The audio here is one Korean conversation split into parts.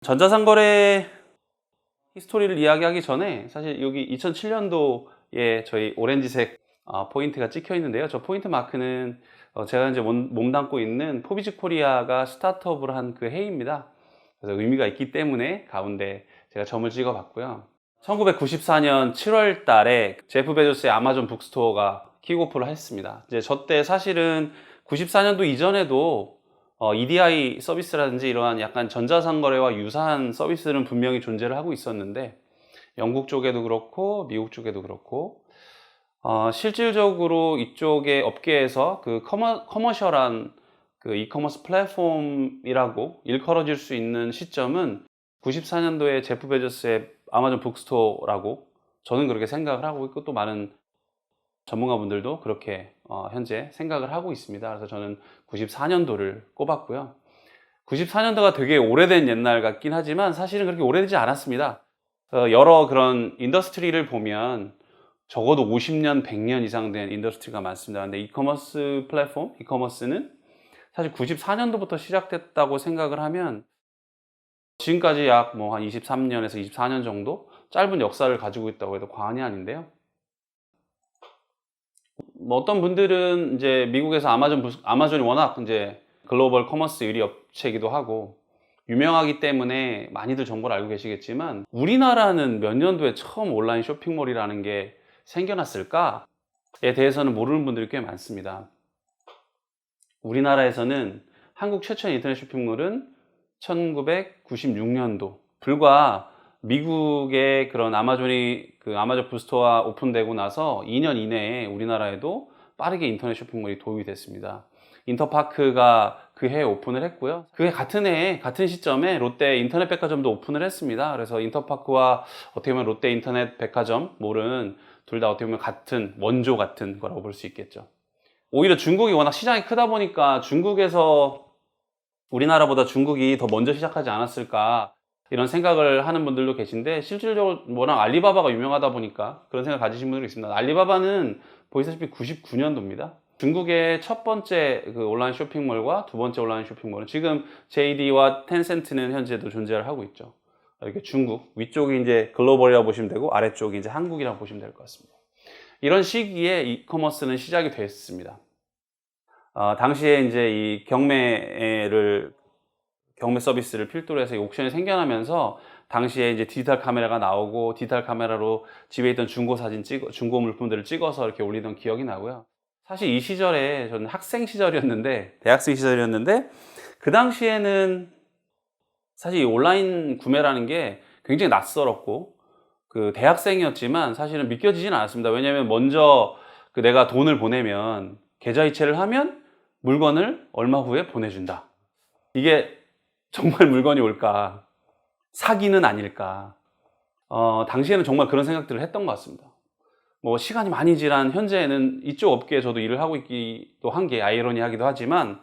전자상거래 히스토리를 이야기하기 전에 사실 여기 2007년도에 저희 오렌지색 포인트가 찍혀 있는데요. 저 포인트 마크는 제가 이제 몸담고 있는 포비즈 코리아가 스타트업을 한 그 해입니다. 그래서 의미가 있기 때문에 가운데 제가 점을 찍어 봤고요. 1994년 7월 달에 제프 베조스의 아마존 북스토어가 킥오프를 했습니다. 이제 저때 사실은 94년도 이전에도 EDI 서비스라든지 이러한 약간 전자상거래와 유사한 서비스는 분명히 존재를 하고 있었는데 영국 쪽에도 그렇고 미국 쪽에도 그렇고 실질적으로 이쪽의 업계에서 그 커머셜한 그 이커머스 플랫폼이라고 일컬어질 수 있는 시점은 94년도에 제프 베조스의 아마존 북스토어라고 저는 그렇게 생각을 하고 있고 또 많은 전문가분들도 그렇게 현재 생각을 하고 있습니다. 그래서 저는 94년도를 꼽았고요. 94년도가 되게 오래된 옛날 같긴 하지만 사실은 그렇게 오래되지 않았습니다. 여러 그런 인더스트리를 보면 적어도 50년, 100년 이상 된 인더스트리가 많습니다. 근데 이커머스 플랫폼, 이커머스는 사실 94년도부터 시작됐다고 생각을 하면 지금까지 약 뭐 한 23년에서 24년 정도 짧은 역사를 가지고 있다고 해도 과언이 아닌데요. 뭐 어떤 분들은 이제 미국에서 아마존이 워낙 이제 글로벌 커머스 1위 업체이기도 하고 유명하기 때문에 많이들 정보를 알고 계시겠지만 우리나라는 몇 년도에 처음 온라인 쇼핑몰이라는 게 생겨났을까에 대해서는 모르는 분들이 꽤 많습니다. 우리나라에서는 한국 최초의 인터넷 쇼핑몰은 1996년도 불과 미국의 그런 아마존 부스토어가 오픈되고 나서 2년 이내에 우리나라에도 빠르게 인터넷 쇼핑몰이 도입이 됐습니다. 인터파크가 그 해에 오픈을 했고요. 그해 같은 해에 같은 시점에 롯데 인터넷 백화점도 오픈을 했습니다. 그래서 인터파크와 어떻게 보면 롯데 인터넷 백화점 몰은 둘 다 어떻게 보면 같은 원조 같은 거라고 볼 수 있겠죠. 오히려 중국이 워낙 시장이 크다 보니까 중국에서 우리나라보다 중국이 더 먼저 시작하지 않았을까 이런 생각을 하는 분들도 계신데 실질적으로 워낙 알리바바가 유명하다 보니까 그런 생각 가지신 분들이 있습니다. 알리바바는 보시다시피 99년도입니다. 중국의 첫 번째 그 온라인 쇼핑몰과 두 번째 온라인 쇼핑몰은 지금 JD와 텐센트는 현재도 존재를 하고 있죠. 이렇게 중국 위쪽이 이제 글로벌이라고 보시면 되고 아래쪽이 이제 한국이라고 보시면 될 것 같습니다. 이런 시기에 이커머스는 시작이 됐습니다. 당시에 이제 이 경매 서비스를 필두로 해서 옥션이 생겨나면서 당시에 이제 디지털 카메라가 나오고 디지털 카메라로 집에 있던 중고 물품들을 찍어서 이렇게 올리던 기억이 나고요. 사실 이 시절에 저는 대학생 시절이었는데 그 당시에는 사실 이 온라인 구매라는 게 굉장히 낯설었고 그 대학생이었지만 사실은 믿겨지진 않았습니다. 왜냐하면 먼저 그 내가 돈을 보내면 계좌이체를 하면 물건을 얼마 후에 보내준다. 이게 정말 물건이 올까? 사기는 아닐까? 당시에는 정말 그런 생각들을 했던 것 같습니다. 뭐 시간이 많이 지난 현재에는 이쪽 업계에 저도 일을 하고 있기도 한 게 아이러니하기도 하지만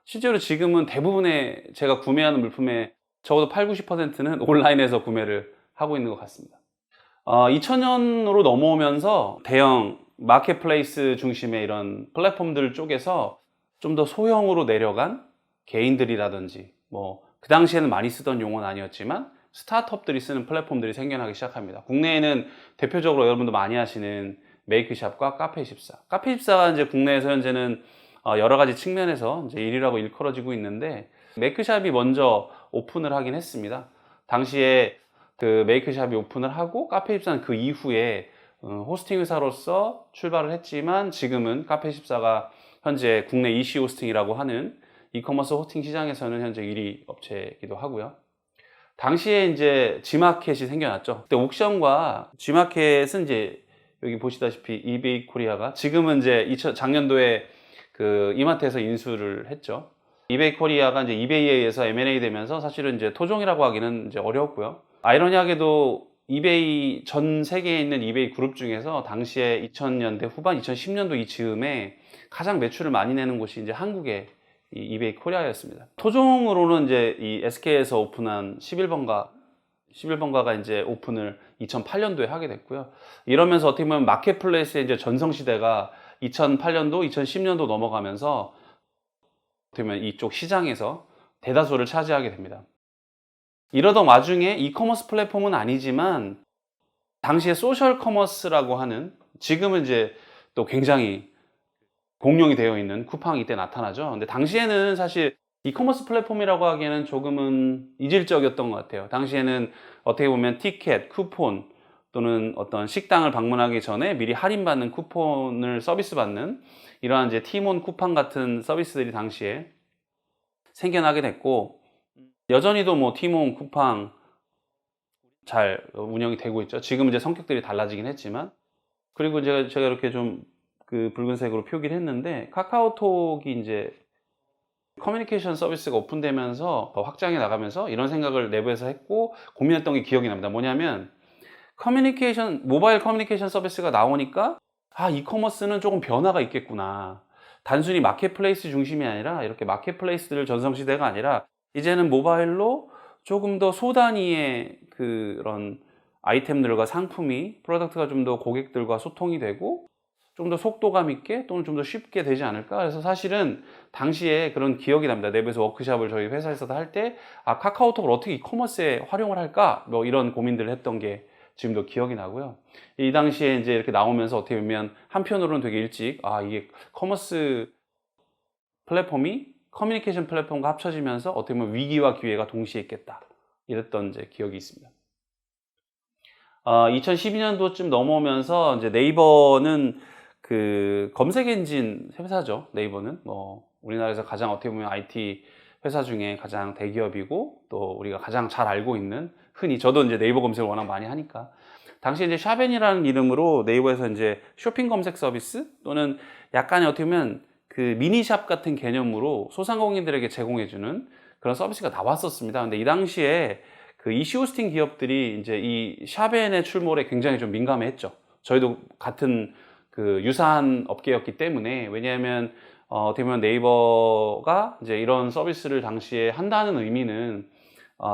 실제로 지금은 대부분의 제가 구매하는 물품의 적어도 8, 90%는 온라인에서 구매를 하고 있는 것 같습니다. 2000년으로 넘어오면서 대형 마켓플레이스 중심의 이런 플랫폼들 쪽에서 좀 더 소형으로 내려간 개인들이라든지 뭐 그 당시에는 많이 쓰던 용어는 아니었지만 스타트업들이 쓰는 플랫폼들이 생겨나기 시작합니다. 국내에는 대표적으로 여러분도 많이 하시는 메이크샵과 카페24. 카페24가 이제 국내에서 현재는 여러 가지 측면에서 이제 1위라고 일컬어지고 있는데 메이크샵이 먼저 오픈을 하긴 했습니다. 당시에 그 메이크샵이 오픈을 하고 카페24는 그 이후에 호스팅 회사로서 출발을 했지만 지금은 카페24가 현재 국내 EC 호스팅이라고 하는 이커머스 호스팅 시장에서는 현재 1위 업체이기도 하고요. 당시에 이제 G마켓이 생겨났죠. 그때 옥션과 G마켓은 이제 여기 보시다시피 이베이 코리아가 지금은 이제 작년도에 그 이마트에서 인수를 했죠. 이베이 코리아가 이제 이베이에 의해서 M&A 되면서 사실은 이제 토종이라고 하기는 이제 어려웠고요. 아이러니하게도 이베이 전 세계에 있는 이베이 그룹 중에서 당시에 2000년대 후반 2010년도 이 즈음에 가장 매출을 많이 내는 곳이 이제 한국의 이베이 코리아였습니다. 토종으로는 이제 이 SK에서 오픈한 11번가가 이제 오픈을 2008년도에 하게 됐고요. 이러면서 어떻게 보면 마켓플레이스의 이제 전성시대가 2008년도, 2010년도 넘어가면서 어떻게 보면 이쪽 시장에서 대다수를 차지하게 됩니다. 이러던 와중에 이커머스 플랫폼은 아니지만 당시에 소셜 커머스라고 하는, 지금은 이제 또 굉장히 공용이 되어 있는 쿠팡이 이때 나타나죠. 근데 당시에는 사실 이커머스 플랫폼이라고 하기에는 조금은 이질적이었던 것 같아요. 당시에는 어떻게 보면 티켓, 쿠폰 또는 어떤 식당을 방문하기 전에 미리 할인받는 쿠폰을 서비스 받는 이러한 이제 티몬 쿠팡 같은 서비스들이 당시에 생겨나게 됐고, 여전히도 뭐 티몬 쿠팡 잘 운영이 되고 있죠. 지금은 이제 성격들이 달라지긴 했지만. 그리고 제가 이렇게 좀 그 붉은색으로 표기를 했는데, 카카오톡이 이제 커뮤니케이션 서비스가 오픈되면서 더 확장해 나가면서 이런 생각을 내부에서 했고 고민했던 게 기억이 납니다. 뭐냐면, 모바일 커뮤니케이션 서비스가 나오니까 이커머스는 조금 변화가 있겠구나. 단순히 마켓플레이스 중심이 아니라 이렇게 마켓플레이스들 전성시대가 아니라 이제는 모바일로 조금 더 소단위의 그런 아이템들과 상품이, 프로덕트가 좀 더 고객들과 소통이 되고 좀 더 속도감 있게 또는 좀 더 쉽게 되지 않을까. 그래서 사실은 당시에 그런 기억이 납니다. 내부에서 워크샵을 저희 회사에서도 할 때 카카오톡을 어떻게 이커머스에 활용을 할까, 뭐 이런 고민들을 했던 게 지금도 기억이 나고요. 이 당시에 이제 이렇게 나오면서 어떻게 보면 한편으로는 되게 일찍 이게 커머스 플랫폼이 커뮤니케이션 플랫폼과 합쳐지면서 어떻게 보면 위기와 기회가 동시에 있겠다, 이랬던 이제 기억이 있습니다. 2012년도쯤 넘어오면서 이제 네이버는 그 검색 엔진 회사죠. 네이버는 뭐 우리나라에서 가장 어떻게 보면 IT 회사 중에 가장 대기업이고, 또 우리가 가장 잘 알고 있는, 흔히 저도 이제 네이버 검색을 워낙 많이 하니까, 당시에 이제 샤벤이라는 이름으로 네이버에서 이제 쇼핑 검색 서비스 또는 약간의 어떻게 보면 그 미니샵 같은 개념으로 소상공인들에게 제공해주는 그런 서비스가 나왔었습니다. 근데 이 당시에 그 이슈 호스팅 기업들이 이제 이 샤벤의 출몰에 굉장히 좀 민감했죠. 저희도 같은 그 유사한 업계였기 때문에. 왜냐하면 어떻게 보면 네이버가 이제 이런 서비스를 당시에 한다는 의미는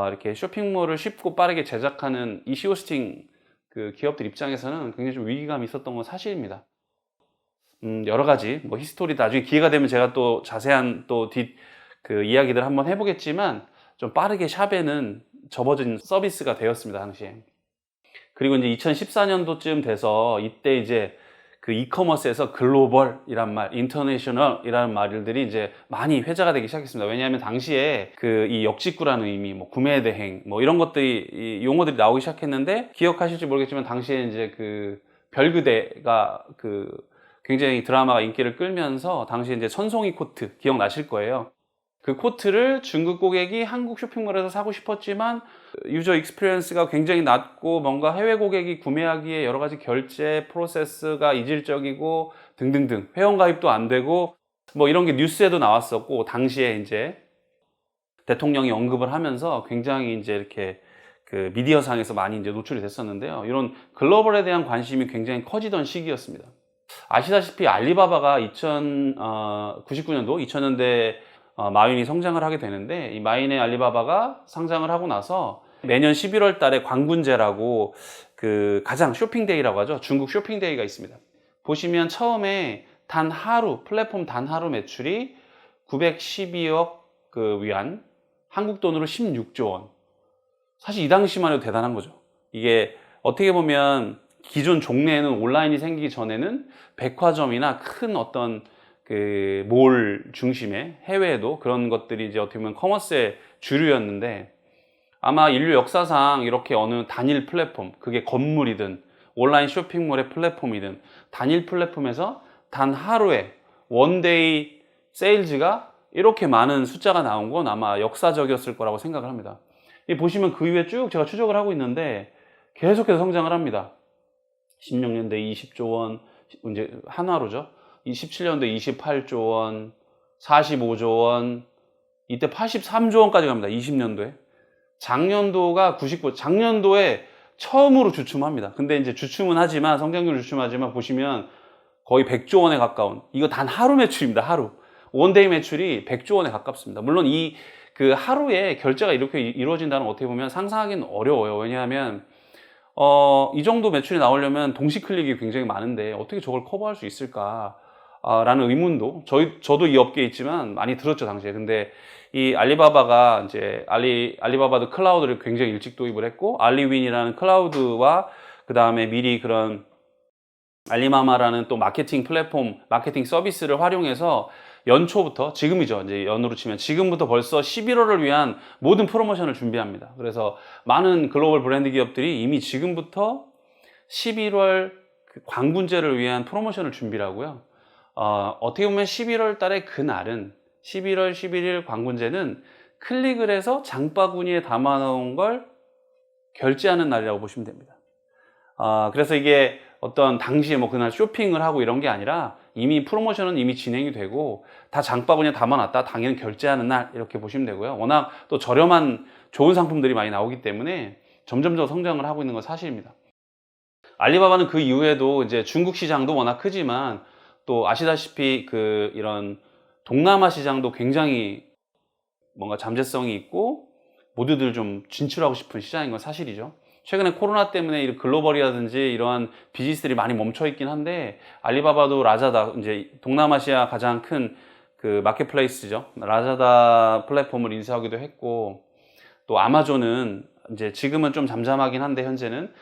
이렇게 쇼핑몰을 쉽고 빠르게 제작하는 이슈 호스팅 그 기업들 입장에서는 굉장히 좀 위기감이 있었던 건 사실입니다. 여러 가지 뭐 히스토리, 나중에 기회가 되면 제가 또 자세한 또 그 이야기들 한번 해보겠지만, 좀 빠르게 샵에는 접어진 서비스가 되었습니다, 당시에. 그리고 이제 2014년도쯤 돼서 이때 이제 그 이커머스에서 글로벌이란 말, 인터내셔널이라는 말들이 이제 많이 회자가 되기 시작했습니다. 왜냐하면 당시에 그 이 역직구라는 의미, 뭐 구매 대행, 뭐 이런 것들이, 이 용어들이 나오기 시작했는데, 기억하실지 모르겠지만 당시에 이제 그 별그대가 그 굉장히 드라마가 인기를 끌면서 당시에 이제 천송이 코트 기억나실 거예요. 그 코트를 중국 고객이 한국 쇼핑몰에서 사고 싶었지만 유저 익스피리언스가 굉장히 낮고 뭔가 해외 고객이 구매하기에 여러 가지 결제 프로세스가 이질적이고 등등등, 회원가입도 안 되고 뭐 이런 게 뉴스에도 나왔었고, 당시에 이제 대통령이 언급을 하면서 굉장히 이제 이렇게 그 미디어상에서 많이 이제 노출이 됐었는데요. 이런 글로벌에 대한 관심이 굉장히 커지던 시기였습니다. 아시다시피 알리바바가 99년도, 2000년대 마윈이 성장을 하게 되는데, 이 마윈의 알리바바가 상장을 하고 나서 매년 11월 달에 광군제라고 그 가장 쇼핑데이라고 하죠. 중국 쇼핑데이가 있습니다. 보시면 처음에 플랫폼 단 하루 매출이 912억 그 위안, 한국 돈으로 16조 원. 사실 이 당시만 해도 대단한 거죠. 이게 어떻게 보면 기존 종래에는 온라인이 생기기 전에는 백화점이나 큰 어떤 그 몰 중심의, 해외에도 그런 것들이 이제 어떻게 보면 커머스의 주류였는데, 아마 인류 역사상 이렇게 어느 단일 플랫폼, 그게 건물이든 온라인 쇼핑몰의 플랫폼이든 단일 플랫폼에서 단 하루에 원데이 세일즈가 이렇게 많은 숫자가 나온 건 아마 역사적이었을 거라고 생각을 합니다. 보시면 그 이후에 쭉 제가 추적을 하고 있는데 계속해서 성장을 합니다. 16년도에 20조 원, 이제 한화로죠. 27년도에 28조 원, 45조 원, 이때 83조 원까지 갑니다. 20년도에. 작년도가 99, 작년도에 처음으로 주춤합니다. 근데 이제 주춤은 하지만, 성장률 주춤하지만 보시면 거의 100조 원에 가까운, 이거 단 하루 매출입니다. 하루. 원데이 매출이 100조 원에 가깝습니다. 물론 그 하루에 결제가 이렇게 이루어진다는 건 어떻게 보면 상상하기는 어려워요. 왜냐하면 이 정도 매출이 나오려면 동시 클릭이 굉장히 많은데 어떻게 저걸 커버할 수 있을까? 라는 의문도 저도 이 업계에 있지만 많이 들었죠, 당시에. 근데 이 알리바바가 이제 알리바바도 클라우드를 굉장히 일찍 도입을 했고, 알리윈이라는 클라우드와 그 다음에 미리 그런 알리마마라는 또 마케팅 플랫폼, 마케팅 서비스를 활용해서 연초부터, 지금이죠. 이제 연으로 치면 지금부터 벌써 11월을 위한 모든 프로모션을 준비합니다. 그래서 많은 글로벌 브랜드 기업들이 이미 지금부터 11월 광군제를 위한 프로모션을 준비를 하고요. 어떻게 보면 11월 달에 그날은 11월 11일 광군제는 클릭을 해서 장바구니에 담아놓은 걸 결제하는 날이라고 보시면 됩니다. 그래서 이게 어떤 당시에 뭐 그날 쇼핑을 하고 이런 게 아니라 이미 프로모션은 이미 진행이 되고 다 장바구니에 담아놨다 당일 결제하는 날 이렇게 보시면 되고요. 워낙 또 저렴한 좋은 상품들이 많이 나오기 때문에 점점 더 성장을 하고 있는 건 사실입니다. 알리바바는 그 이후에도 이제 중국 시장도 워낙 크지만 또 아시다시피 이런 동남아 시장도 굉장히 뭔가 잠재성이 있고 모두들 좀 진출하고 싶은 시장인 건 사실이죠. 최근에 코로나 때문에 글로벌이라든지 이러한 비즈니스들이 많이 멈춰 있긴 한데, 알리바바도 라자다, 이제 동남아시아 가장 큰 그 마켓플레이스죠. 라자다 플랫폼을 인수하기도 했고, 또 아마존은 이제 지금은 좀 잠잠하긴 한데 현재는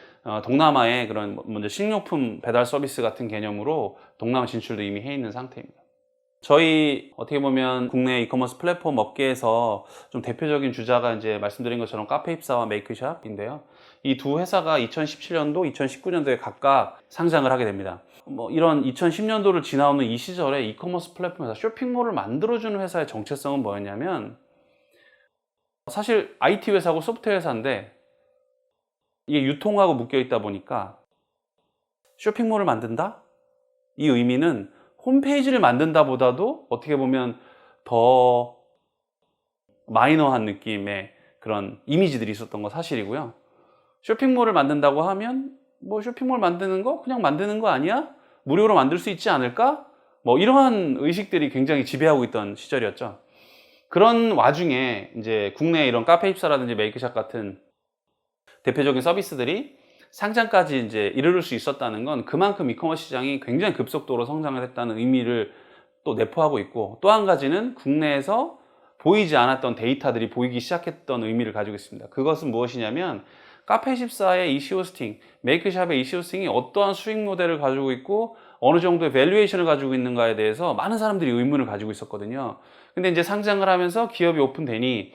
동남아의 그런 먼저 식료품 배달 서비스 같은 개념으로 동남아 진출도 이미 해 있는 상태입니다. 저희 어떻게 보면 국내 이커머스 플랫폼 업계에서 좀 대표적인 주자가 이제 말씀드린 것처럼 카페입사와 메이크샵인데요. 이 두 회사가 2017년도, 2019년도에 각각 상장을 하게 됩니다. 이런 2010년도를 지나오는 이 시절에 이커머스 플랫폼 회사, 쇼핑몰을 만들어주는 회사의 정체성은 뭐였냐면, 사실 IT 회사고 소프트웨어 회사인데 이게 유통하고 묶여 있다 보니까 쇼핑몰을 만든다? 이 의미는 홈페이지를 만든다 보다도 어떻게 보면 더 마이너한 느낌의 그런 이미지들이 있었던 거 사실이고요. 쇼핑몰을 만든다고 하면 뭐 쇼핑몰 만드는 거 그냥 만드는 거 아니야? 무료로 만들 수 있지 않을까? 이러한 의식들이 굉장히 지배하고 있던 시절이었죠. 그런 와중에 이제 국내 이런 카페입사라든지 메이크샵 같은 대표적인 서비스들이 상장까지 이제 이르를 수 있었다는 건 그만큼 이커머스 시장이 굉장히 급속도로 성장을 했다는 의미를 또 내포하고 있고, 또 한 가지는 국내에서 보이지 않았던 데이터들이 보이기 시작했던 의미를 가지고 있습니다. 그것은 무엇이냐면, 카페14의 EC 호스팅, 메이크샵의 EC 호스팅이 어떠한 수익 모델을 가지고 있고 어느 정도의 밸류에이션을 가지고 있는가에 대해서 많은 사람들이 의문을 가지고 있었거든요. 근데 이제 상장을 하면서 기업이 오픈되니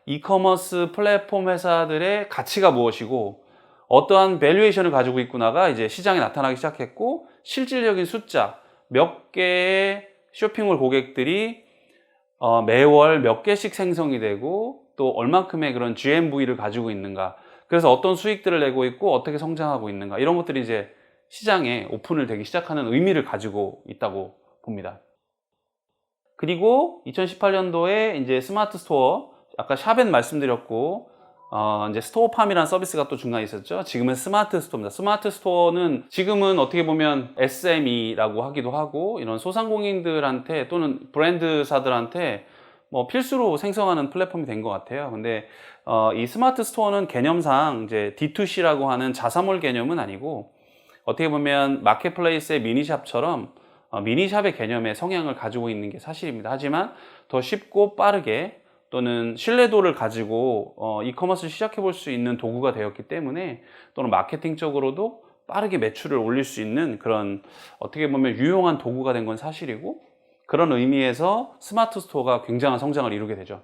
이커머스 플랫폼 회사들의 가치가 무엇이고 어떠한 밸류에이션을 가지고 있구나가 이제 시장에 나타나기 시작했고, 실질적인 숫자, 몇 개의 쇼핑몰 고객들이 매월 몇 개씩 생성이 되고 또 얼만큼의 그런 GMV를 가지고 있는가, 그래서 어떤 수익들을 내고 있고 어떻게 성장하고 있는가, 이런 것들이 이제 시장에 오픈을 되기 시작하는 의미를 가지고 있다고 봅니다. 그리고 2018년도에 이제 스마트 스토어, 아까 샵엔 말씀드렸고 이제 스토어팜이라는 서비스가 또 중간에 있었죠. 지금은 스마트 스토어입니다. 스마트 스토어는 지금은 어떻게 보면 SME라고 하기도 하고 이런 소상공인들한테 또는 브랜드사들한테 필수로 생성하는 플랫폼이 된 것 같아요. 근데 이 스마트 스토어는 개념상 이제 D2C라고 하는 자사몰 개념은 아니고, 어떻게 보면 마켓플레이스의 미니샵처럼 미니샵의 개념의 성향을 가지고 있는 게 사실입니다. 하지만 더 쉽고 빠르게 또는 신뢰도를 가지고 이커머스를 시작해 볼 수 있는 도구가 되었기 때문에, 또는 마케팅적으로도 빠르게 매출을 올릴 수 있는 그런 어떻게 보면 유용한 도구가 된 건 사실이고, 그런 의미에서 스마트 스토어가 굉장한 성장을 이루게 되죠.